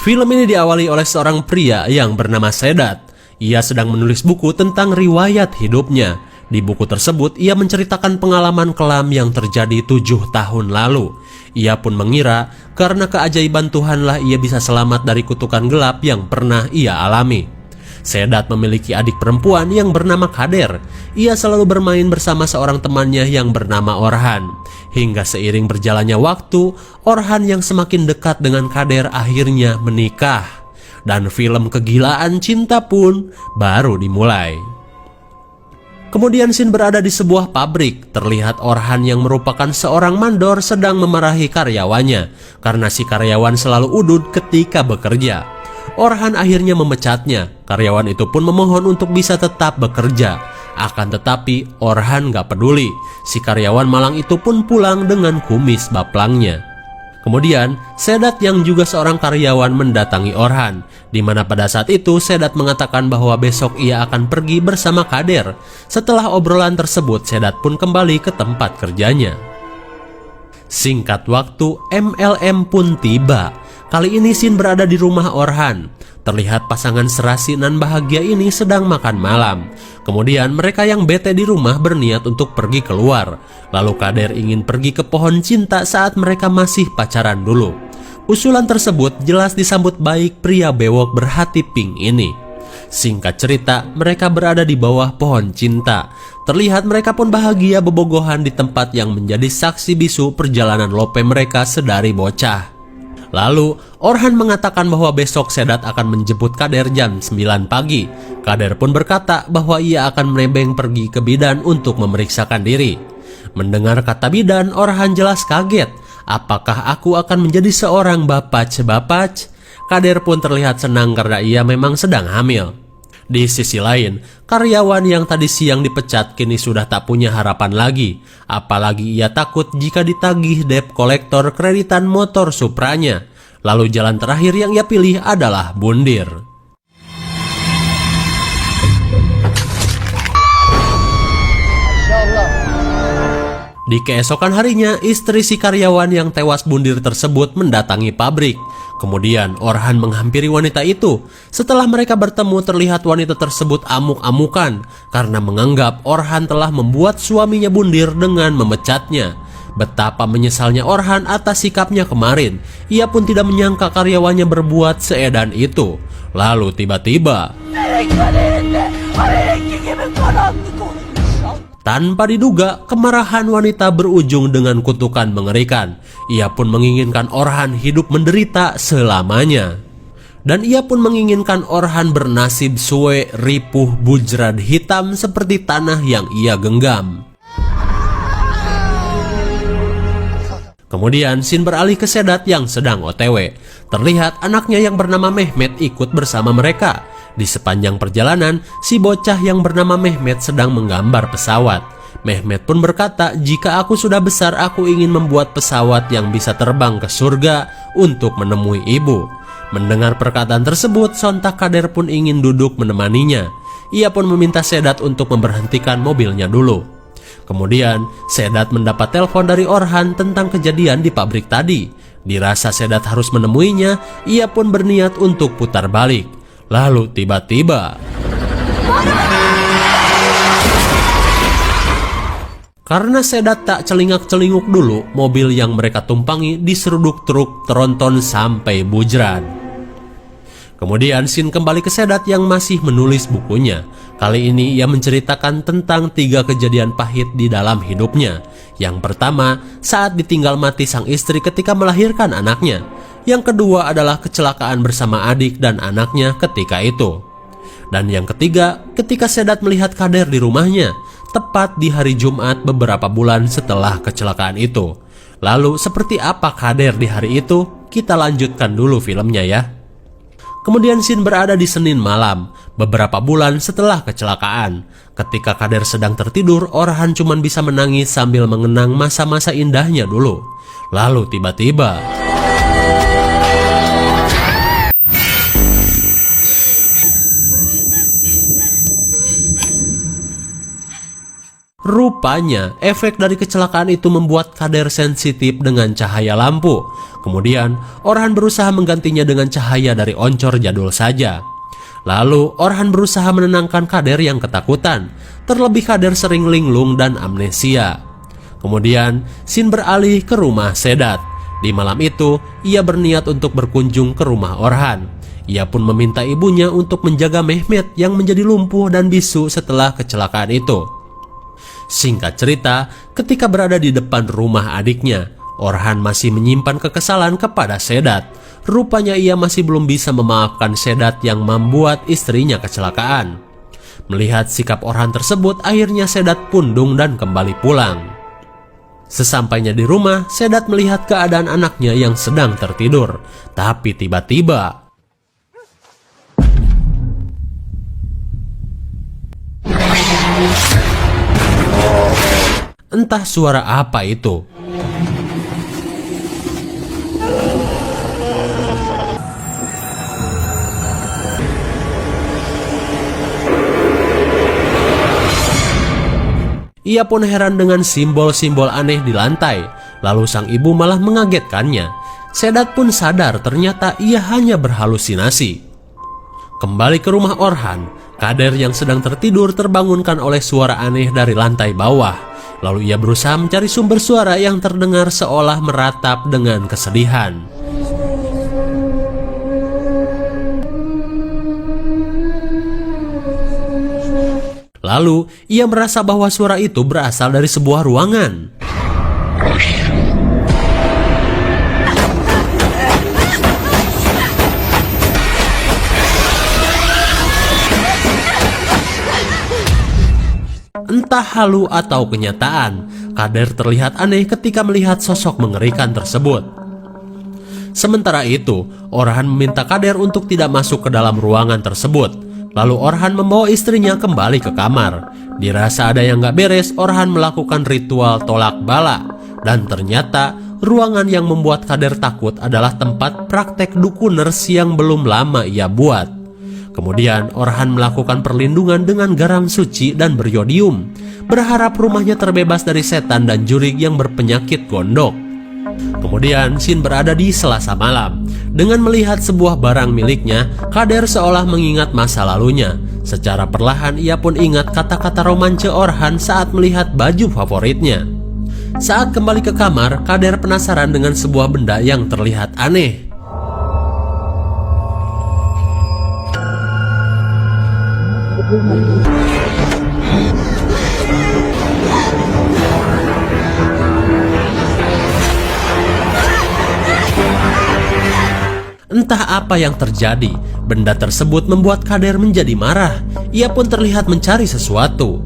Film ini diawali oleh seorang pria yang bernama Sedat. Ia sedang menulis buku tentang riwayat hidupnya. Di buku tersebut, ia menceritakan pengalaman kelam yang terjadi 7 tahun lalu. Ia pun mengira karena keajaiban Tuhanlah ia bisa selamat dari kutukan gelap yang pernah ia alami. Sedat memiliki adik perempuan yang bernama Kader. Ia selalu bermain bersama seorang temannya yang bernama Orhan. Hingga seiring berjalannya waktu, Orhan yang semakin dekat dengan Kader akhirnya menikah. Dan film kegilaan cinta pun baru dimulai. Kemudian Sin berada di sebuah pabrik. Terlihat Orhan yang merupakan seorang mandor sedang memarahi karyawannya karena si karyawan selalu udut ketika bekerja. Orhan akhirnya memecatnya. Karyawan itu pun memohon untuk bisa tetap bekerja. Akan tetapi Orhan gak peduli. Si karyawan malang itu pun pulang dengan kumis baplangnya. Kemudian Sedat yang juga seorang karyawan mendatangi Orhan, di mana pada saat itu Sedat mengatakan bahwa besok ia akan pergi bersama Kader. Setelah obrolan tersebut, Sedat pun kembali ke tempat kerjanya. Singkat waktu, MLM pun tiba. Kali ini Sin berada di rumah Orhan. Terlihat pasangan serasi nan bahagia ini sedang makan malam. Kemudian mereka yang bete di rumah berniat untuk pergi keluar. Lalu Kader ingin pergi ke pohon cinta saat mereka masih pacaran dulu. Usulan tersebut jelas disambut baik pria bewok berhati pink ini. Singkat cerita, mereka berada di bawah pohon cinta. Terlihat mereka pun bahagia bebogohan di tempat yang menjadi saksi bisu perjalanan lope mereka sedari bocah. Lalu, Orhan mengatakan bahwa besok Sedat akan menjemput Kader jam 9 pagi. Kader pun berkata bahwa ia akan menebeng pergi ke bidan untuk memeriksakan diri. Mendengar kata bidan, Orhan jelas kaget. Apakah aku akan menjadi seorang bapac? Kader pun terlihat senang karena ia memang sedang hamil. Di sisi lain, karyawan yang tadi siang dipecat kini sudah tak punya harapan lagi. Apalagi ia takut jika ditagih debt kolektor kreditan motor Supranya. Lalu jalan terakhir yang ia pilih adalah bundir. Di keesokan harinya, istri si karyawan yang tewas bundir tersebut mendatangi pabrik. Kemudian Orhan menghampiri wanita itu. Setelah mereka bertemu, terlihat wanita tersebut amuk-amukan karena menganggap Orhan telah membuat suaminya bundir dengan memecatnya. Betapa menyesalnya Orhan atas sikapnya kemarin. Ia pun tidak menyangka karyawannya berbuat seedan itu. Lalu tiba-tiba, tanpa diduga, kemarahan wanita berujung dengan kutukan mengerikan. Ia pun menginginkan Orhan hidup menderita selamanya. Dan ia pun menginginkan Orhan bernasib suwe, ripuh, bujrad hitam seperti tanah yang ia genggam. Kemudian Sin beralih ke Sedat yang sedang OTW. Terlihat anaknya yang bernama Mehmet ikut bersama mereka. Di sepanjang perjalanan, si bocah yang bernama Mehmet sedang menggambar pesawat. Mehmet pun berkata, jika aku sudah besar aku ingin membuat pesawat yang bisa terbang ke surga untuk menemui ibu. Mendengar perkataan tersebut, sontak Kader pun ingin duduk menemaninya. Ia pun meminta Sedat untuk memberhentikan mobilnya dulu. Kemudian Sedat mendapat telepon dari Orhan tentang kejadian di pabrik tadi. Dirasa Sedat harus menemuinya, ia pun berniat untuk putar balik. Lalu tiba-tiba, karena Sedat tak celingak-celinguk dulu, mobil yang mereka tumpangi diseruduk truk tronton sampai bujrad. Kemudian Sin kembali ke Sedat yang masih menulis bukunya. Kali ini ia menceritakan tentang 3 kejadian pahit di dalam hidupnya. Yang pertama, saat ditinggal mati sang istri ketika melahirkan anaknya. Yang kedua adalah kecelakaan bersama adik dan anaknya ketika itu. Dan yang ketiga, ketika Sedat melihat Kader di rumahnya, tepat di hari Jumat beberapa bulan setelah kecelakaan itu. Lalu seperti apa Kader di hari itu? Kita lanjutkan dulu filmnya ya. Kemudian Sin berada di Senin malam, beberapa bulan setelah kecelakaan. Ketika Kader sedang tertidur, Orhan cuma bisa menangis sambil mengenang masa-masa indahnya dulu. Lalu tiba-tiba, Rupanya, efek dari kecelakaan itu membuat Kader sensitif dengan cahaya lampu. Kemudian, Orhan berusaha menggantinya dengan cahaya dari oncor jadul saja. Lalu, Orhan berusaha menenangkan Kader yang ketakutan. Terlebih Kader sering linglung dan amnesia. Kemudian, Shin beralih ke rumah Sedat. Di malam itu, ia berniat untuk berkunjung ke rumah Orhan. Ia pun meminta ibunya untuk menjaga Mehmet yang menjadi lumpuh dan bisu setelah kecelakaan itu. Singkat cerita, ketika berada di depan rumah adiknya, Orhan masih menyimpan kekesalan kepada Sedat. Rupanya ia masih belum bisa memaafkan Sedat yang membuat istrinya kecelakaan. Melihat sikap Orhan tersebut, akhirnya Sedat pundung dan kembali pulang. Sesampainya di rumah, Sedat melihat keadaan anaknya yang sedang tertidur. Tapi tiba-tiba, entah suara apa itu. Ia pun heran dengan simbol-simbol aneh di lantai. Lalu sang ibu malah mengagetkannya. Sedat pun sadar ternyata ia hanya berhalusinasi. Kembali ke rumah Orhan, Kader yang sedang tertidur terbangunkan oleh suara aneh dari lantai bawah. Lalu ia berusaha mencari sumber suara yang terdengar seolah meratap dengan kesedihan. Lalu ia merasa bahwa suara itu berasal dari sebuah ruangan. Entah halu atau kenyataan, Kader terlihat aneh ketika melihat sosok mengerikan tersebut. Sementara itu, Orhan meminta Kader untuk tidak masuk ke dalam ruangan tersebut. Lalu Orhan membawa istrinya kembali ke kamar. Dirasa ada yang gak beres, Orhan melakukan ritual tolak bala. Dan ternyata ruangan yang membuat Kader takut adalah tempat praktek dukuners yang belum lama ia buat. Kemudian Orhan melakukan perlindungan dengan garam suci dan beriodium, berharap rumahnya terbebas dari setan dan jurig yang berpenyakit gondok. Kemudian Shin berada di Selasa malam. Dengan melihat sebuah barang miliknya, Kader seolah mengingat masa lalunya. Secara perlahan ia pun ingat kata-kata romance Orhan saat melihat baju favoritnya. Saat kembali ke kamar, Kader penasaran dengan sebuah benda yang terlihat aneh. Entah apa yang terjadi, benda tersebut membuat Kader menjadi marah. Ia pun terlihat mencari sesuatu.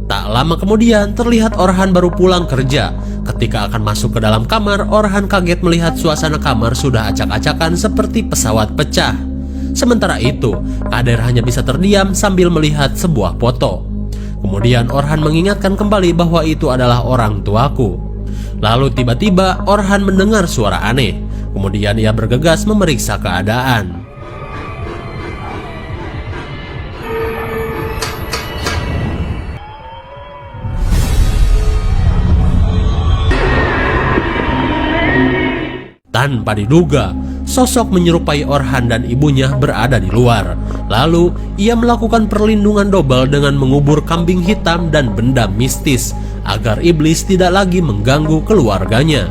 Tak lama kemudian terlihat Orhan baru pulang kerja. Ketika akan masuk ke dalam kamar, Orhan kaget melihat suasana kamar sudah acak-acakan seperti pesawat pecah. Sementara itu, Kader hanya bisa terdiam sambil melihat sebuah foto. Kemudian Orhan mengingatkan kembali bahwa itu adalah orang tuaku. Lalu tiba-tiba Orhan mendengar suara aneh. Kemudian ia bergegas memeriksa keadaan. Tanpa diduga, sosok menyerupai Orhan dan ibunya berada di luar. Lalu ia melakukan perlindungan double dengan mengubur kambing hitam dan benda mistis agar iblis tidak lagi mengganggu keluarganya.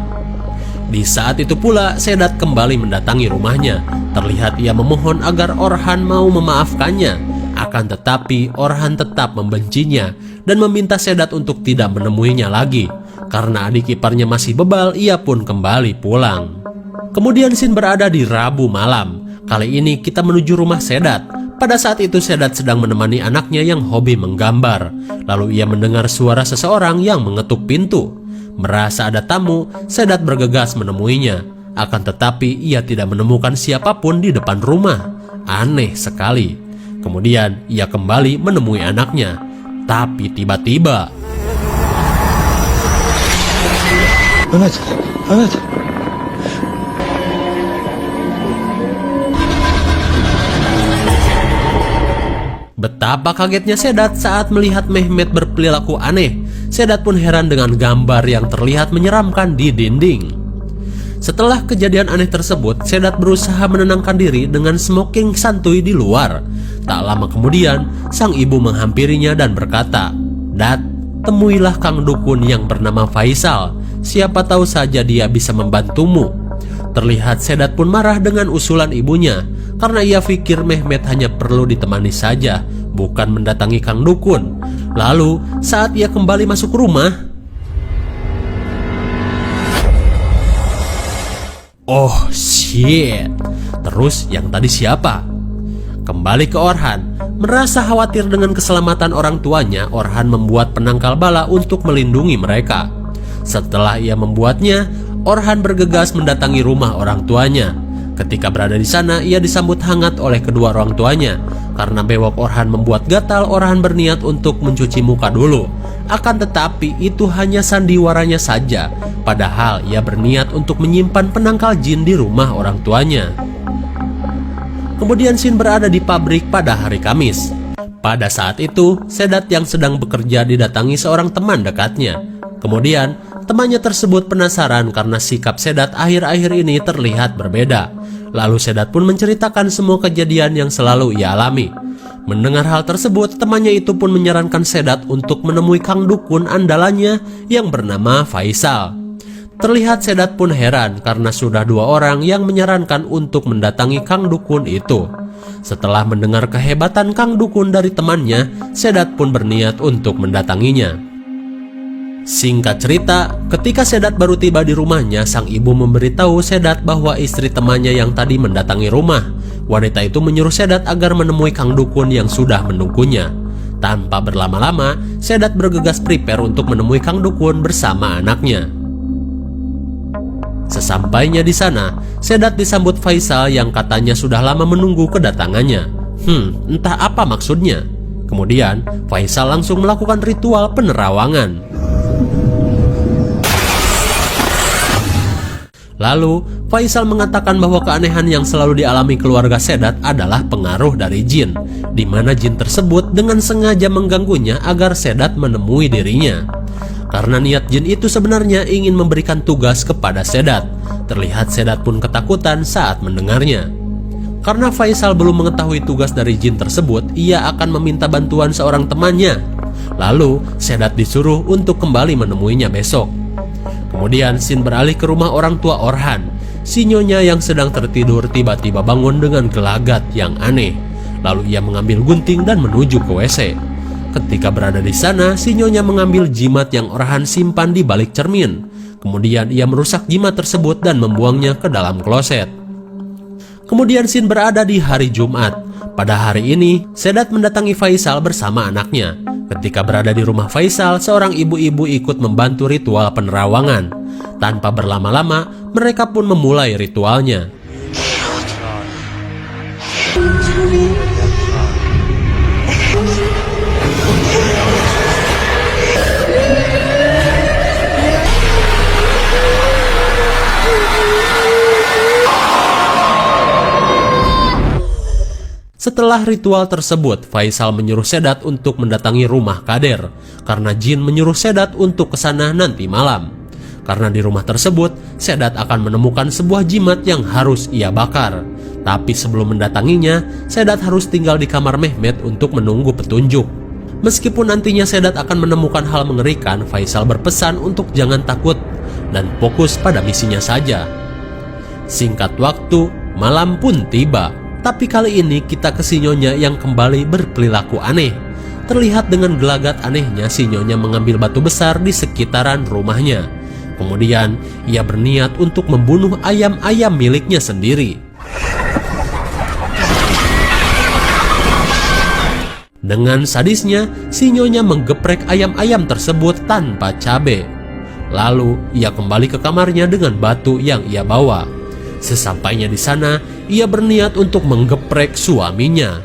Di saat itu pula Sedat kembali mendatangi rumahnya. Terlihat ia memohon agar Orhan mau memaafkannya. Akan tetapi Orhan tetap membencinya dan meminta Sedat untuk tidak menemuinya lagi. Karena adik iparnya masih bebal, ia pun kembali pulang. Kemudian Shin berada di Rabu malam. Kali ini kita menuju rumah Sedat. Pada saat itu Sedat sedang menemani anaknya yang hobi menggambar. Lalu ia mendengar suara seseorang yang mengetuk pintu. Merasa ada tamu, Sedat bergegas menemuinya. Akan tetapi ia tidak menemukan siapapun di depan rumah. Aneh sekali. Kemudian ia kembali menemui anaknya. Tapi tiba-tiba, Anak. Betapa kagetnya Sedat saat melihat Mehmet berperilaku aneh. Sedat pun heran dengan gambar yang terlihat menyeramkan di dinding. Setelah kejadian aneh tersebut, Sedat berusaha menenangkan diri dengan smoking santuy di luar. Tak lama kemudian, sang ibu menghampirinya dan berkata, "Dat, temuilah Kang Dukun yang bernama Faisal. Siapa tahu saja dia bisa membantumu." Terlihat Sedat pun marah dengan usulan ibunya, karena ia pikir Mehmet hanya perlu ditemani saja, bukan mendatangi Kang Dukun. Lalu, saat ia kembali masuk rumah, oh shit, terus yang tadi siapa? Kembali ke Orhan. Merasa khawatir dengan keselamatan orang tuanya, Orhan membuat penangkal bala untuk melindungi mereka. Setelah ia membuatnya, Orhan bergegas mendatangi rumah orang tuanya. Ketika berada di sana, ia disambut hangat oleh kedua orang tuanya. Karena bewok Orhan membuat gatal, Orhan berniat untuk mencuci muka dulu. Akan tetapi itu hanya sandiwaranya saja, padahal ia berniat untuk menyimpan penangkal jin di rumah orang tuanya. Kemudian Sin berada di pabrik pada hari Kamis. Pada saat itu, Sedat yang sedang bekerja didatangi seorang teman dekatnya. Kemudian, temannya tersebut penasaran karena sikap Sedat akhir-akhir ini terlihat berbeda. Lalu Sedat pun menceritakan semua kejadian yang selalu ia alami. Mendengar hal tersebut, temannya itu pun menyarankan Sedat untuk menemui Kang Dukun andalannya yang bernama Faisal. Terlihat Sedat pun heran karena sudah dua orang yang menyarankan untuk mendatangi Kang Dukun itu. Setelah mendengar kehebatan Kang Dukun dari temannya, Sedat pun berniat untuk mendatanginya. Singkat cerita, ketika Sedat baru tiba di rumahnya, sang ibu memberitahu Sedat bahwa istri temannya yang tadi mendatangi rumah. Wanita itu menyuruh Sedat agar menemui Kang Dukun yang sudah menunggunya. Tanpa berlama-lama, Sedat bergegas prepare untuk menemui Kang Dukun bersama anaknya. Sesampainya di sana, Sedat disambut Faisal yang katanya sudah lama menunggu kedatangannya. Entah apa maksudnya. Kemudian, Faisal langsung melakukan ritual penerawangan. Lalu, Faisal mengatakan bahwa keanehan yang selalu dialami keluarga Sedat adalah pengaruh dari jin, di mana jin tersebut dengan sengaja mengganggunya agar Sedat menemui dirinya. Karena niat jin itu sebenarnya ingin memberikan tugas kepada Sedat. Terlihat Sedat pun ketakutan saat mendengarnya. Karena Faisal belum mengetahui tugas dari jin tersebut, ia akan meminta bantuan seorang temannya. Lalu, Sedat disuruh untuk kembali menemuinya besok. Kemudian Sin beralih ke rumah orang tua Orhan. Si nyonya yang sedang tertidur tiba-tiba bangun dengan gelagat yang aneh. Lalu ia mengambil gunting dan menuju ke WC. Ketika berada di sana, si nyonya mengambil jimat yang Orhan simpan di balik cermin. Kemudian ia merusak jimat tersebut dan membuangnya ke dalam kloset. Kemudian Sin berada di hari Jumat. Pada hari ini, Sedat mendatangi Faisal bersama anaknya. Ketika berada di rumah Faisal, seorang ibu-ibu ikut membantu ritual penerawangan. Tanpa berlama-lama, mereka pun memulai ritualnya. Setelah ritual tersebut, Faisal menyuruh Sedat untuk mendatangi rumah Kader, karena jin menyuruh Sedat untuk ke sana nanti malam. Karena di rumah tersebut, Sedat akan menemukan sebuah jimat yang harus ia bakar. Tapi sebelum mendatanginya, Sedat harus tinggal di kamar Mehmet untuk menunggu petunjuk. Meskipun nantinya Sedat akan menemukan hal mengerikan, Faisal berpesan untuk jangan takut dan fokus pada misinya saja. Singkat waktu, malam pun tiba. Tapi kali ini kita ke si nyonya yang kembali berperilaku aneh. Terlihat dengan gelagat anehnya, si nyonya mengambil batu besar di sekitaran rumahnya. Kemudian ia berniat untuk membunuh ayam-ayam miliknya sendiri. Dengan sadisnya, si nyonya menggeprek ayam-ayam tersebut tanpa cabai. Lalu ia kembali ke kamarnya dengan batu yang ia bawa. Sesampainya di sana, ia berniat untuk menggeprek suaminya.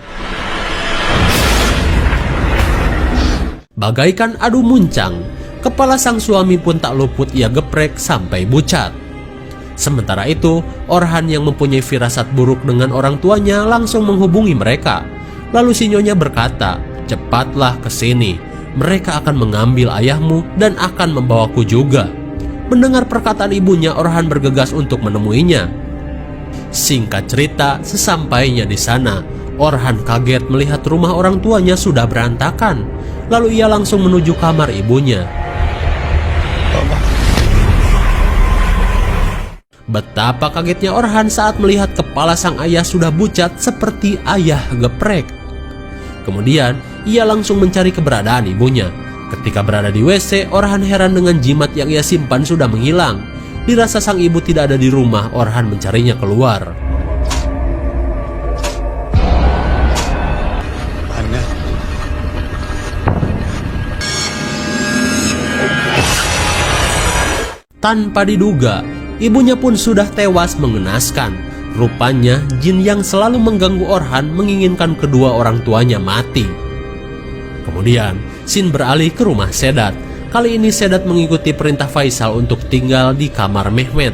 Bagaikan adu muncang, kepala sang suami pun tak luput ia geprek sampai bucat. Sementara itu, Orhan yang mempunyai firasat buruk dengan orang tuanya langsung menghubungi mereka. Lalu si nyonya berkata, "Cepatlah ke sini. mereka akan mengambil ayahmu dan akan membawaku juga. Mendengar perkataan ibunya, Orhan bergegas untuk menemuinya. Singkat cerita, sesampainya di sana, Orhan kaget melihat rumah orang tuanya sudah berantakan. Lalu ia langsung menuju kamar ibunya. Betapa kagetnya Orhan saat melihat kepala sang ayah sudah pucat seperti ayah geprek. Kemudian, ia langsung mencari keberadaan ibunya. Ketika berada di WC, Orhan heran dengan jimat yang ia simpan sudah menghilang. Dirasa sang ibu tidak ada di rumah, Orhan mencarinya keluar. Tanpa diduga, ibunya pun sudah tewas mengenaskan. Rupanya jin yang selalu mengganggu Orhan menginginkan kedua orang tuanya mati. Kemudian Sin beralih ke rumah Sedat. Kali ini Sedat mengikuti perintah Faisal untuk tinggal di kamar Mehmet.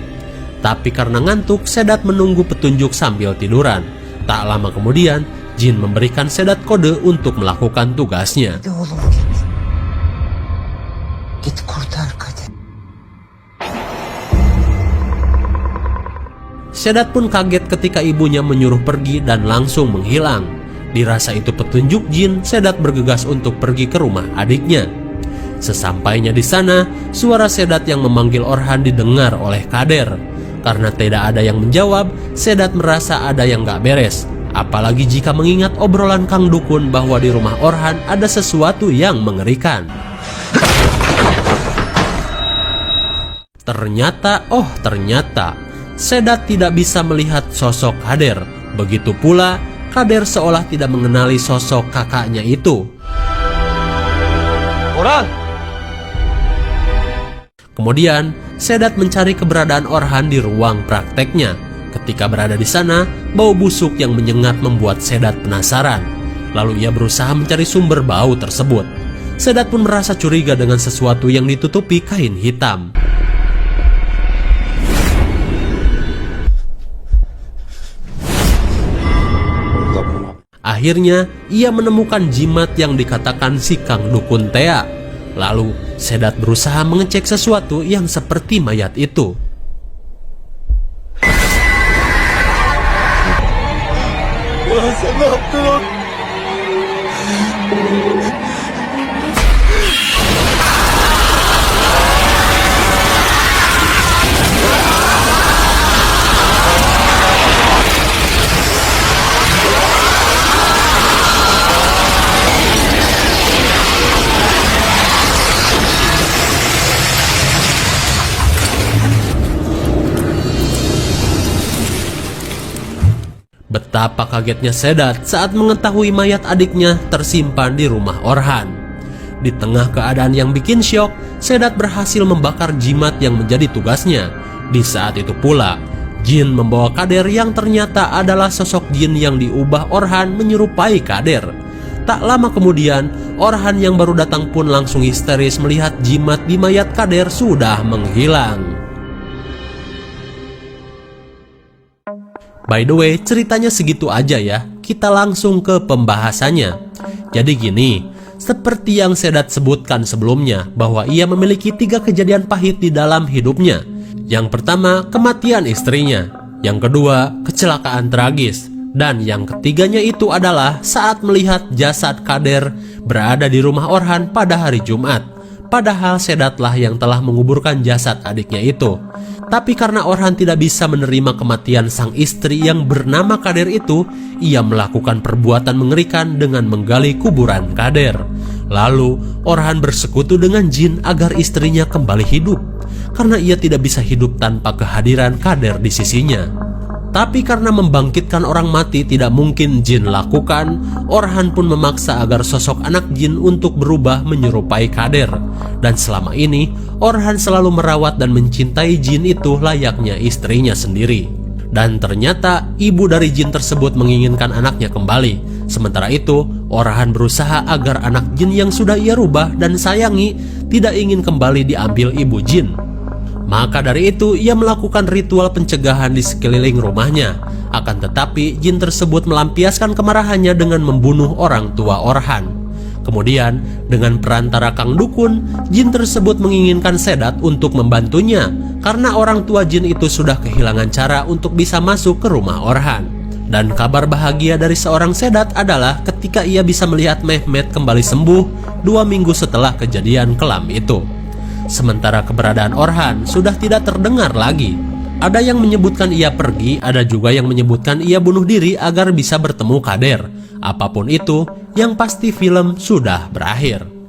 Tapi karena ngantuk, Sedat menunggu petunjuk sambil tiduran. Tak lama kemudian, jin memberikan Sedat kode untuk melakukan tugasnya. Sedat pun kaget ketika ibunya menyuruh pergi dan langsung menghilang. Dirasa itu petunjuk jin, Sedat bergegas untuk pergi ke rumah adiknya. Sesampainya di sana, suara Sedat yang memanggil Orhan didengar oleh Kader. Karena tidak ada yang menjawab, Sedat merasa ada yang gak beres. Apalagi jika mengingat obrolan Kang Dukun bahwa di rumah Orhan ada sesuatu yang mengerikan. Ternyata Sedat tidak bisa melihat sosok Kader. Begitu pula, Kader seolah tidak mengenali sosok kakaknya itu. Orhan! Kemudian, Sedat mencari keberadaan Orhan di ruang prakteknya. Ketika berada di sana, bau busuk yang menyengat membuat Sedat penasaran. Lalu ia berusaha mencari sumber bau tersebut. Sedat pun merasa curiga dengan sesuatu yang ditutupi kain hitam. Akhirnya, ia menemukan jimat yang dikatakan si Kang Dukun Tea. Lalu, Sedat berusaha mengecek sesuatu yang seperti mayat itu. Betapa kagetnya Sedat saat mengetahui mayat adiknya tersimpan di rumah Orhan. Di tengah keadaan yang bikin syok, Sedat berhasil membakar jimat yang menjadi tugasnya. Di saat itu pula, jin membawa Kader yang ternyata adalah sosok jin yang diubah Orhan menyerupai Kader. Tak lama kemudian, Orhan yang baru datang pun langsung histeris melihat jimat di mayat Kader sudah menghilang. By the way, ceritanya segitu aja ya. Kita langsung ke pembahasannya. Jadi gini, seperti yang Sedat sebutkan sebelumnya, bahwa ia memiliki 3 kejadian pahit di dalam hidupnya. Yang pertama, kematian istrinya. Yang kedua, kecelakaan tragis. Dan yang ketiganya itu adalah saat melihat jasad Kader berada di rumah Orhan pada hari Jumat. Padahal Sedatlah yang telah menguburkan jasad adiknya itu. Tapi karena Orhan tidak bisa menerima kematian sang istri yang bernama Kader itu, ia melakukan perbuatan mengerikan dengan menggali kuburan Kader. Lalu, Orhan bersekutu dengan jin agar istrinya kembali hidup, karena ia tidak bisa hidup tanpa kehadiran Kader di sisinya. Tapi karena membangkitkan orang mati tidak mungkin jin lakukan, Orhan pun memaksa agar sosok anak jin untuk berubah menyerupai Kader. Dan selama ini, Orhan selalu merawat dan mencintai jin itu layaknya istrinya sendiri. Dan ternyata ibu dari jin tersebut menginginkan anaknya kembali. Sementara itu, Orhan berusaha agar anak jin yang sudah ia rubah dan sayangi tidak ingin kembali diambil ibu jin. Maka dari itu, ia melakukan ritual pencegahan di sekeliling rumahnya. Akan tetapi, jin tersebut melampiaskan kemarahannya dengan membunuh orang tua Orhan. Kemudian, dengan perantara Kang Dukun, jin tersebut menginginkan Sedat untuk membantunya karena orang tua jin itu sudah kehilangan cara untuk bisa masuk ke rumah Orhan. Dan kabar bahagia dari seorang Sedat adalah ketika ia bisa melihat Mehmet kembali sembuh 2 minggu setelah kejadian kelam itu. Sementara keberadaan Orhan sudah tidak terdengar lagi. Ada yang menyebutkan ia pergi, ada juga yang menyebutkan ia bunuh diri agar bisa bertemu Kader. Apapun itu, yang pasti film sudah berakhir.